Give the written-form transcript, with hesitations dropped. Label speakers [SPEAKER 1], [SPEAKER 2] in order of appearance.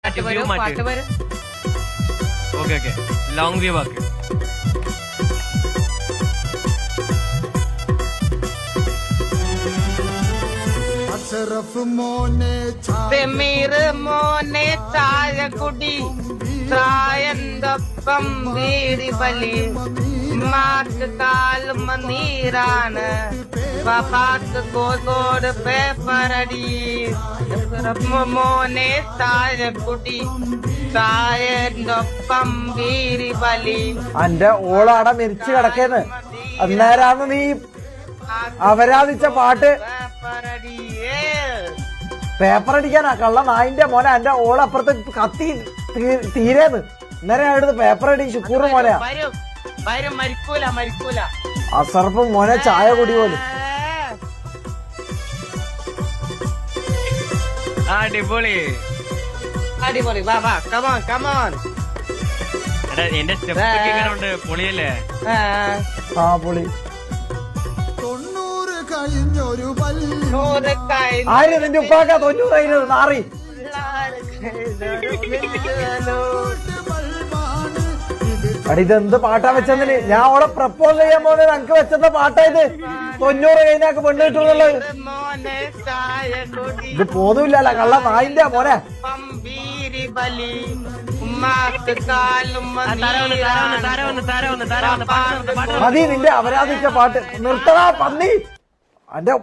[SPEAKER 1] Okay okay long view ആക്ക്.
[SPEAKER 2] മോനെ ചായക്കുടി ചായന്തൊപ്പം വീടി ബലി മാക്ക് കാലും നീരാണ് പാക്ക് കോഴിക്കോട് പേപ്പറടി മോനെ ചായക്കുടി ചായന്തൊപ്പം വീടി ബലി.
[SPEAKER 3] അന്റെ ഓളാടെ മരിച്ചു കിടക്കേന്ന് അന്നേരാന്ന് നീ അവരാധിച്ച പാട്ട് പേപ്പർ അടിക്കാനാ കള്ള നായിന്റെ മോനെ. എന്റെ ഓളപ്പുറത്ത് കത്തി തീരേന്ന് ഇന്നലെ അടുത്ത് പേപ്പർ അടി ശുക്കൂറ് മോനെയാ. അസർപ്പ് മോനെ ചായ കുടി പോലും.
[SPEAKER 1] അടിപൊളി
[SPEAKER 2] അടിപൊളി. വാ വാ കമോൺ കമോൺ.
[SPEAKER 1] എന്റെ സ്റ്റെപ്പ് ഇങ്ങനെ ഉണ്ട്. പൊളിയല്ലേ?
[SPEAKER 3] ആ പൊളി. ആര് നിന്റെ ഉപ്പാക്ക 90 നാറി. അടി ഇതെന്ത് പാട്ടാ വെച്ചതിന്? ഞാൻ അവളെ പ്രപ്പോസ് ചെയ്യാൻ പോകുന്നത് എനിക്ക് വെച്ചത് പാട്ടാ ഇത്. 90 കഴിഞ്ഞാക്ക് പെണ്ണ് കിട്ടുന്നുള്ളത്. ഇത് പോന്നുമില്ലല്ലോ കള്ള നായിന്റെ മോനെ. മതി നിന്റെ അവരാധിച്ച പാട്ട് നിർത്തടാ പന്നി. അന്റെ